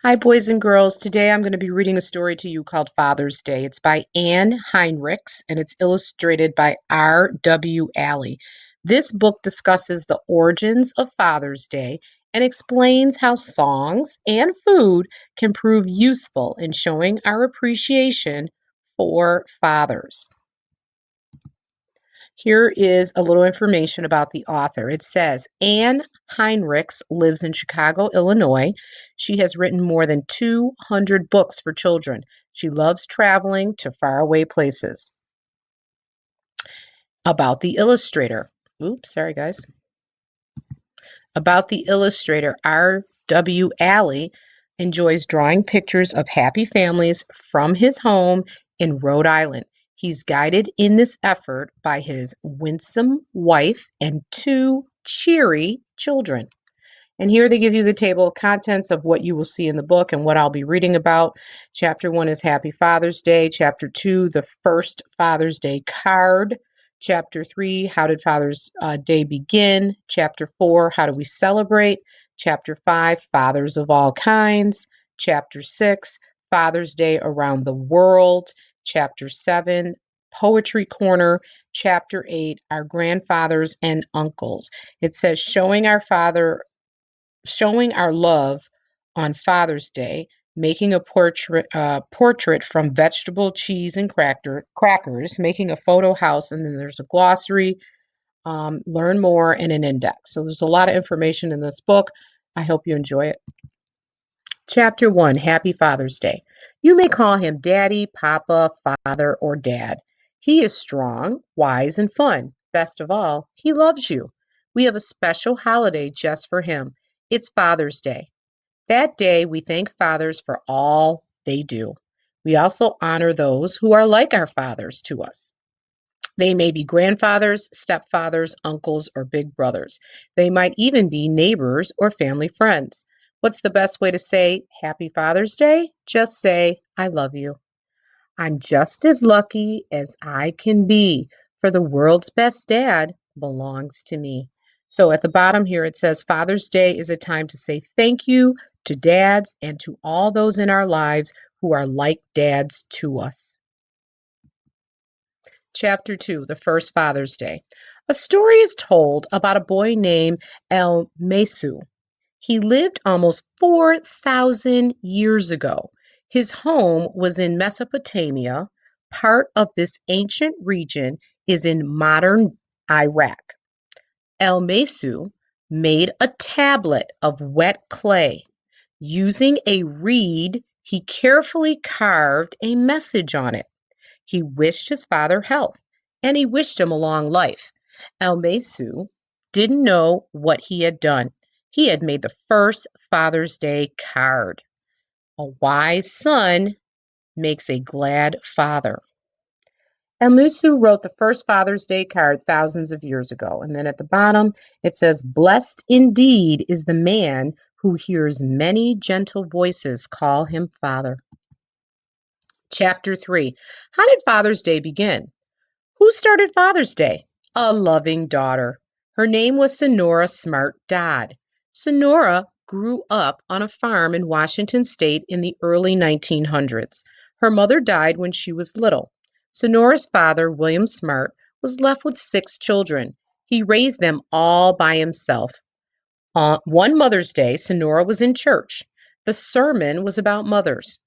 Hi, boys and girls. Today I'm going to be reading a story to you called Father's Day. It's by Anne Heinrichs and it's illustrated by R.W. Alley. This book discusses the origins of Father's Day and explains how songs and food can prove useful in showing our appreciation for fathers. Here is a little information about the author. It says Anne Heinrichs lives in Chicago, Illinois. She has written more than 200 books for children. She loves traveling to faraway places. About the illustrator. Oops, sorry guys. About the illustrator, R.W. Alley enjoys drawing pictures of happy families from his home in Rhode Island. He's guided in this effort by his winsome wife and two cheery children. And here they give you the table of contents of what you will see in the book and what I'll be reading about. Chapter 1 is Happy Father's Day. Chapter 2, the first Father's Day card. Chapter 3, How did Father's Day begin? Chapter 4, How do we celebrate? Chapter 5, Fathers of all kinds. Chapter 6, Father's Day around the world. Chapter 7, Poetry Corner. Chapter 8, Our grandfathers and uncles. It says showing our love on Father's Day, making a portrait from vegetable, cheese, and crackers, making a photo house, and then there's a glossary, learn more, and an index. So there's a lot of information in this book. I hope you enjoy it. Chapter 1, Happy Father's Day. You may call him Daddy, Papa, Father, or Dad. He is strong, wise, and fun. Best of all, he loves you. We have a special holiday just for him. It's Father's Day. That day, we thank fathers for all they do. We also honor those who are like our fathers to us. They may be grandfathers, stepfathers, uncles, or big brothers. They might even be neighbors or family friends. What's the best way to say Happy Father's Day? Just say, I love you. I'm just as lucky as I can be, for the world's best dad belongs to me. So at the bottom here it says Father's Day is a time to say thank you to dads and to all those in our lives who are like dads to us. Chapter 2, The First Father's Day. A story is told about a boy named El Mesu. He lived almost 4,000 years ago. His home was in Mesopotamia. Part of this ancient region is in modern Iraq. El Mesu made a tablet of wet clay. Using a reed, he carefully carved a message on it. He wished his father health, and he wished him a long life. El-Mesu didn't know what he had done. He had made the first Father's Day card. A wise son makes a glad father. El-Mesu wrote the first Father's Day card thousands of years ago. And then at the bottom, it says, Blessed indeed is the man who hears many gentle voices call him father. Chapter 3, How did Father's Day begin? Who started Father's Day? A loving daughter. Her name was Sonora Smart Dodd. Sonora grew up on a farm in Washington State in the early 1900s. Her mother died when she was little. Sonora's father, William Smart, was left with 6 children. He raised them all by himself. On one Mother's Day, Sonora was in church. The sermon was about mothers.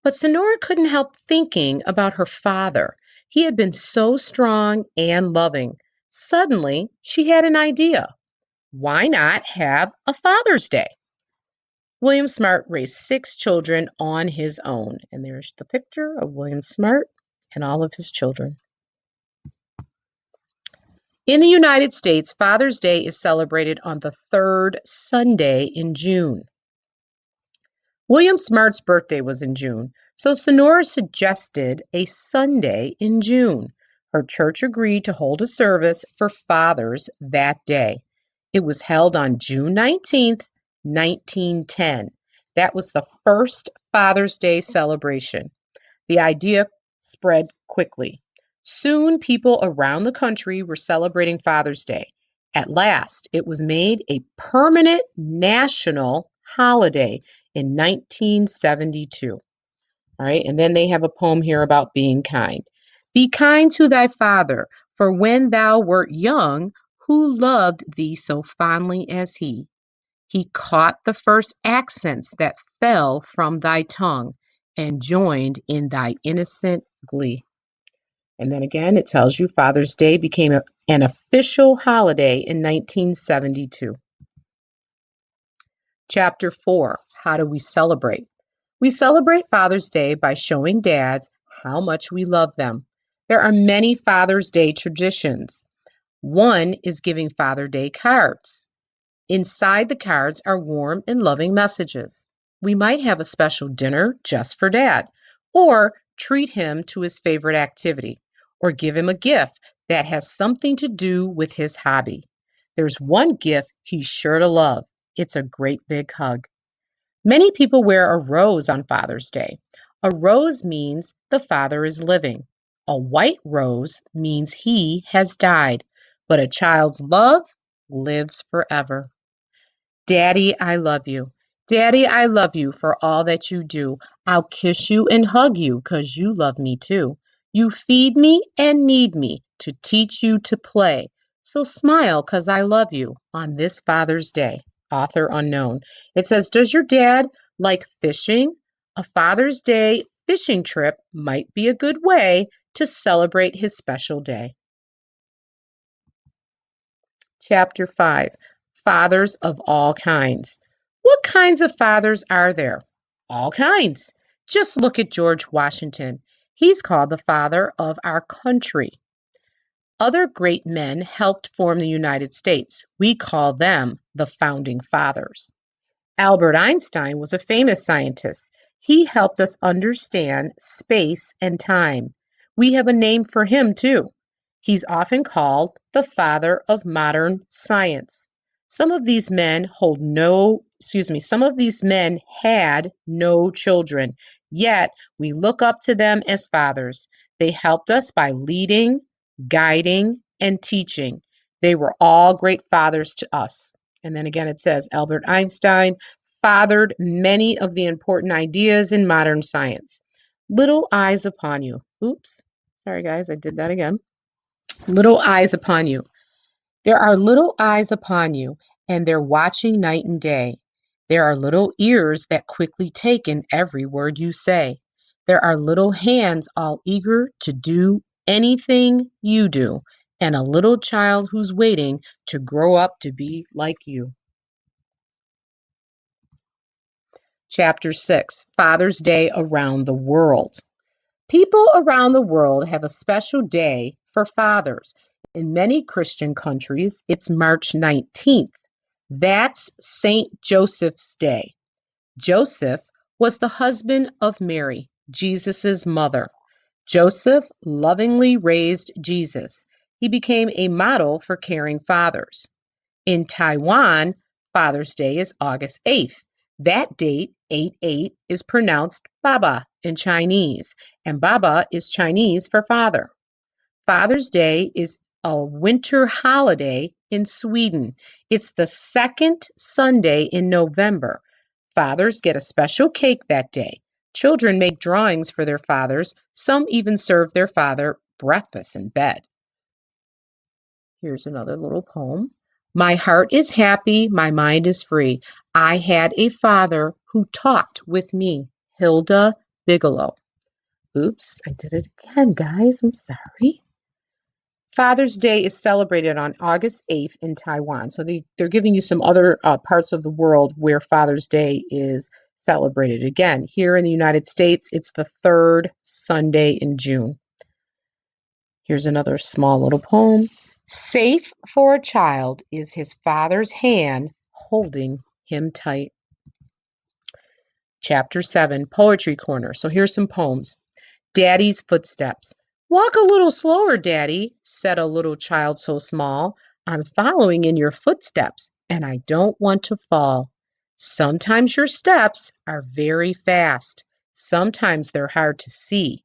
But Sonora couldn't help thinking about her father. He had been so strong and loving. Suddenly, she had an idea. Why not have a Father's Day? William Smart raised 6 children on his own. And there's the picture of William Smart and all of his children. In the United States, Father's Day is celebrated on the 3rd Sunday in June. William Smart's birthday was in June, so Sonora suggested a Sunday in June. Her church agreed to hold a service for fathers that day. It was held on June 19th, 1910. That was the first Father's Day celebration. The idea spread quickly. Soon, people around the country were celebrating Father's Day. At last, it was made a permanent national holiday in 1972. All right, and then they have a poem here about being kind. Be kind to thy father, for when thou wert young, who loved thee so fondly as he? He caught the first accents that fell from thy tongue and joined in thy innocent glee. And then again, it tells you Father's Day became an official holiday in 1972. Chapter 4, how do we celebrate? We celebrate Father's Day by showing dads how much we love them. There are many Father's Day traditions. One is giving Father's Day cards. Inside the cards are warm and loving messages. We might have a special dinner just for Dad, or treat him to his favorite activity, or give him a gift that has something to do with his hobby. There's one gift he's sure to love. It's a great big hug. Many people wear a rose on Father's Day. A rose means the father is living. A white rose means he has died, but a child's love lives forever. Daddy, I love you. Daddy, I love you for all that you do. I'll kiss you and hug you 'cause you love me too. You feed me and need me to teach you to play. So smile 'cause I love you on this Father's Day. Author unknown. It says, does your dad like fishing? A Father's Day fishing trip might be a good way to celebrate his special day. Chapter 5, Fathers of All Kinds. What kinds of fathers are there? All kinds. Just look at George Washington. He's called the father of our country. Other great men helped form the United States. We call them the founding fathers. Albert Einstein was a famous scientist. He helped us understand space and time. We have a name for him too. He's often called the father of modern science. Some of these men had no children, yet we look up to them as fathers. They helped us by leading, guiding, and teaching. They were all great fathers to us. And then again, it says Albert Einstein fathered many of the important ideas in modern science. Little eyes upon you. Oops. Sorry, guys, I did that again. Little eyes upon you. There are little eyes upon you, and they're watching night and day. There are little ears that quickly take in every word you say. There are little hands all eager to do anything you do, and a little child who's waiting to grow up to be like you. Chapter 6, Father's Day Around the World. People around the world have a special day for fathers. In many Christian countries, it's March 19th. That's St. Joseph's Day. Joseph was the husband of Mary, Jesus' mother. Joseph lovingly raised Jesus. He became a model for caring fathers. In Taiwan, Father's Day is August 8th. That date, 8/8, is pronounced Baba in Chinese, and Baba is Chinese for father. Father's Day is a winter holiday in Sweden. It's the second Sunday in November. Fathers get a special cake that day. Children make drawings for their fathers. Some even serve their father breakfast in bed. Here's another little poem. My heart is happy, my mind is free. I had a father who talked with me. Hilda Bigelow. Oops, I did it again, guys. I'm sorry. Father's Day is celebrated on August 8th in Taiwan. So they're giving you some other parts of the world where Father's Day is celebrated. Again, here in the United States, it's the third Sunday in June. Here's another small little poem. Safe for a child is his father's hand holding him tight. Chapter 7, Poetry Corner. So here's some poems. Daddy's Footsteps. Walk a little slower, Daddy, said a little child so small. I'm following in your footsteps, and I don't want to fall. Sometimes your steps are very fast. Sometimes they're hard to see.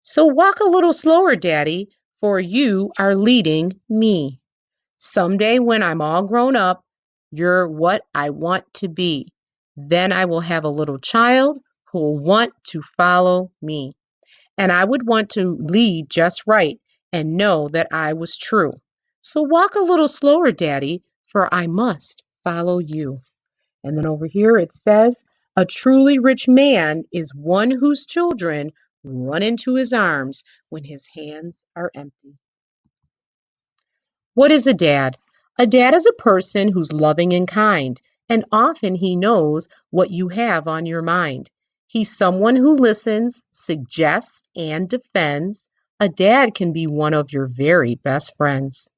So walk a little slower, Daddy, for you are leading me. Someday when I'm all grown up, you're what I want to be. Then I will have a little child who will want to follow me. And I would want to lead just right and know that I was true. So walk a little slower, Daddy, for I must follow you. And then over here it says, a truly rich man is one whose children run into his arms when his hands are empty. What is a dad? A dad is a person who's loving and kind, and often he knows what you have on your mind. He's someone who listens, suggests, and defends. A dad can be one of your very best friends.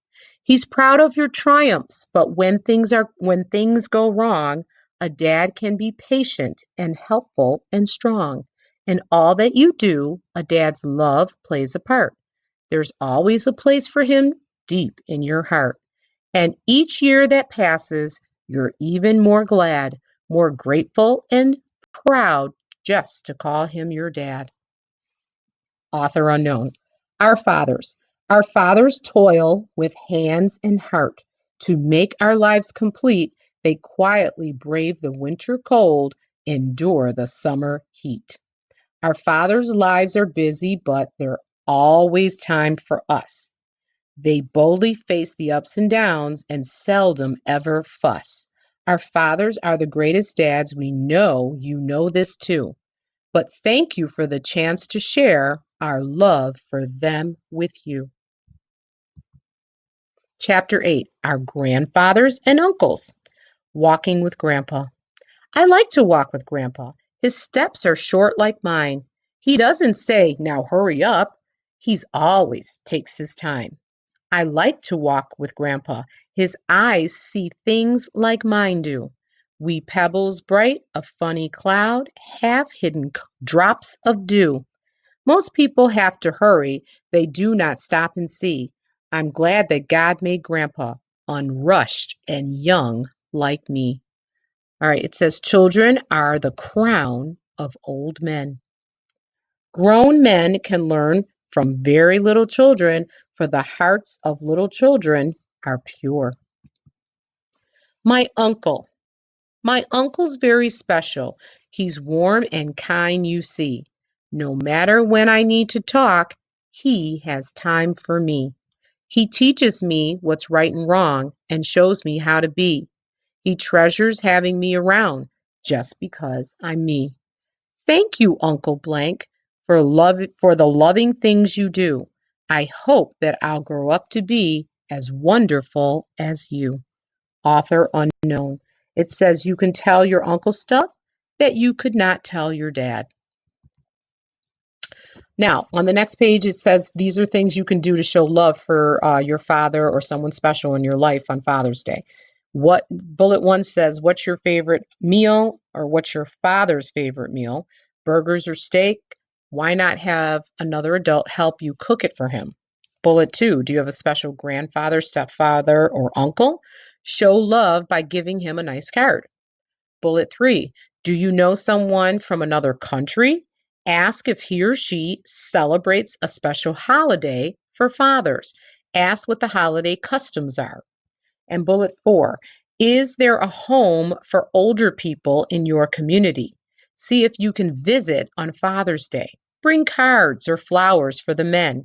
He's proud of your triumphs, but when things go wrong, a dad can be patient and helpful and strong. In all that you do, a dad's love plays a part. There's always a place for him deep in your heart. And each year that passes, you're even more glad, more grateful, and proud just to call him your dad. Author unknown. Our fathers. Our fathers toil with hands and heart. To make our lives complete, they quietly brave the winter cold, endure the summer heat. Our fathers' lives are busy, but there's always time for us. They boldly face the ups and downs and seldom ever fuss. Our fathers are the greatest dads we know. You know this too. But thank you for the chance to share our love for them with you. Chapter 8, Our Grandfathers and Uncles. Walking with Grandpa. I like to walk with Grandpa. His steps are short like mine. He doesn't say, now hurry up. He's always takes his time. I like to walk with Grandpa. His eyes see things like mine do. Wee pebbles bright, a funny cloud, half hidden drops of dew. Most people have to hurry. They do not stop and see. I'm glad that God made Grandpa unrushed and young like me. All right, it says children are the crown of old men. Grown men can learn from very little children, for the hearts of little children are pure. My uncle. My uncle's very special. He's warm and kind, you see. No matter when I need to talk, he has time for me. He teaches me what's right and wrong and shows me how to be. He treasures having me around just because I'm me. Thank you, Uncle Blank, for the loving things you do. I hope that I'll grow up to be as wonderful as you. Author unknown. It says you can tell your uncle stuff that you could not tell your dad. Now, on the next page, it says these are things you can do to show love for your father or someone special in your life on Father's Day. What bullet one says, what's your favorite meal or what's your father's favorite meal? Burgers or steak? Why not have another adult help you cook it for him? Bullet two, do you have a special grandfather, stepfather, or uncle? Show love by giving him a nice card. Bullet three, do you know someone from another country? Ask if he or she celebrates a special holiday for fathers. Ask what the holiday customs are. And bullet four, is there a home for older people in your community? See if you can visit on Father's Day. Bring cards or flowers for the men.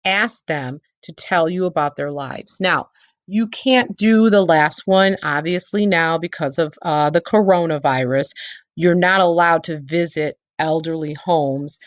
Ask them to tell you about their lives. Now, you can't do the last one, obviously, now because of the coronavirus. You're not allowed to visit elderly homes,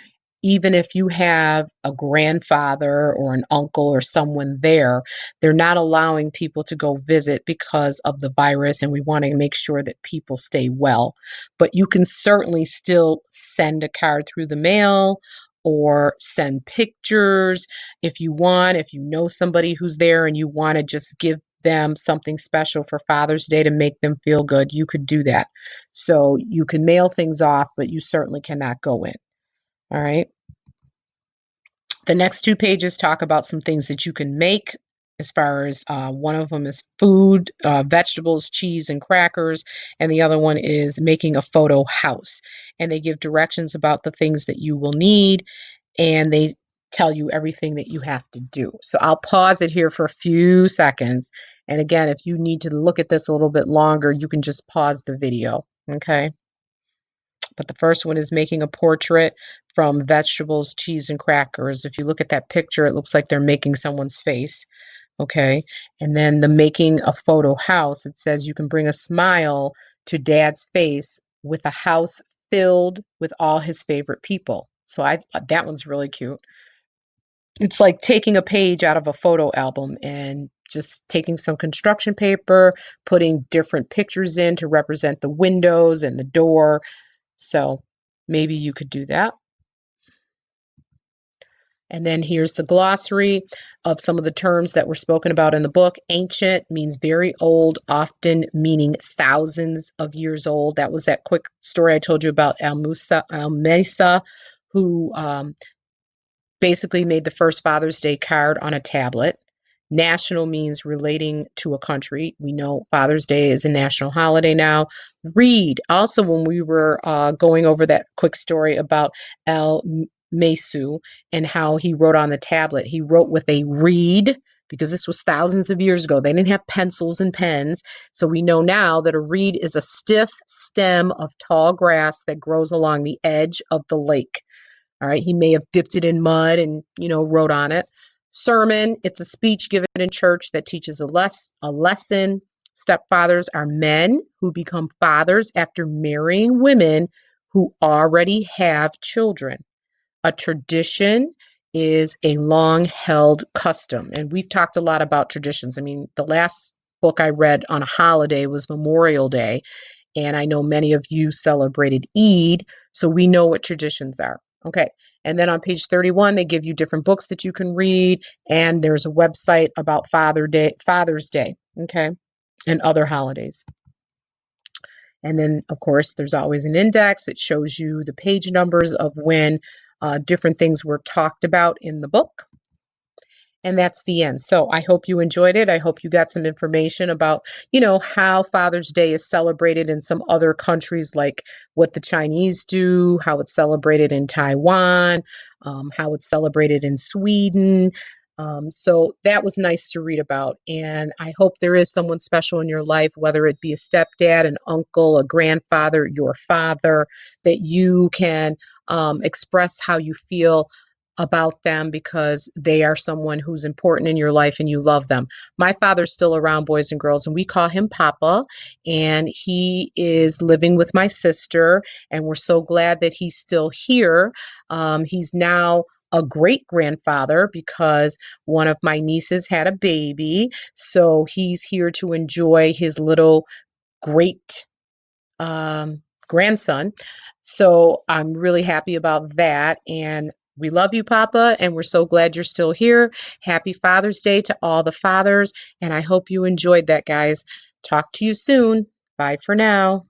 even if you have a grandfather or an uncle or someone there. They're not allowing people to go visit because of the virus, and we want to make sure that people stay well. But you can certainly still send a card through the mail or send pictures if you want. If you know somebody who's there and you want to just give them something special for Father's Day to make them feel good, you could do that. So you can mail things off, but you certainly cannot go in. All right. The next two pages talk about some things that you can make as far as one of them is food, vegetables, cheese, and crackers, and the other one is making a photo house. And they give directions about the things that you will need, and they tell you everything that you have to do. So I'll pause it here for a few seconds. And again, if you need to look at this a little bit longer, you can just pause the video. Okay. But the first one is making a portrait from vegetables, cheese, and crackers. If you look at that picture, it looks like they're making someone's face. Okay. And then the making a photo house, it says you can bring a smile to dad's face with a house filled with all his favorite people. So that one's really cute. It's like taking a page out of a photo album and just taking some construction paper, putting different pictures in to represent the windows and the door. So maybe you could do that. And then here's the glossary of some of the terms that were spoken about in the book. Ancient means very old, often meaning thousands of years old. That was that quick story I told you about Al-Mesa, who basically made the first Father's Day card on a tablet. National means relating to a country. We know Father's Day is a national holiday now. Read. Also, when we were going over that quick story about El Mesu and how he wrote on the tablet, he wrote with a reed because this was thousands of years ago. They didn't have pencils and pens. So we know now that a reed is a stiff stem of tall grass that grows along the edge of the lake. All right, he may have dipped it in mud and, wrote on it. Sermon, it's a speech given in church that teaches a lesson. Stepfathers are men who become fathers after marrying women who already have children. A tradition is a long held custom. And we've talked a lot about traditions. I mean, the last book I read on a holiday was Memorial Day. And I know many of you celebrated Eid, so we know what traditions are. Okay. And then on page 31, they give you different books that you can read. And there's a website about Father's Day. Okay. And other holidays. And then, of course, there's always an index. It shows you the page numbers of when different things were talked about in the book. And that's the end. So I hope you enjoyed it. I hope you got some information about, how Father's Day is celebrated in some other countries, like what the Chinese do, how it's celebrated in Taiwan, how it's celebrated in Sweden. So that was nice to read about. And I hope there is someone special in your life, whether it be a stepdad, an uncle, a grandfather, your father, that you can express how you feel about them because they are someone who's important in your life and you love them. My father's still around, boys and girls, and we call him Papa, and he is living with my sister, and we're so glad that he's still here. He's now a great grandfather because one of my nieces had a baby, so he's here to enjoy his little great grandson. So I'm really happy about that. And we love you, Papa, and we're so glad you're still here. Happy Father's Day to all the fathers. And I hope you enjoyed that, guys. Talk to you soon. Bye for now.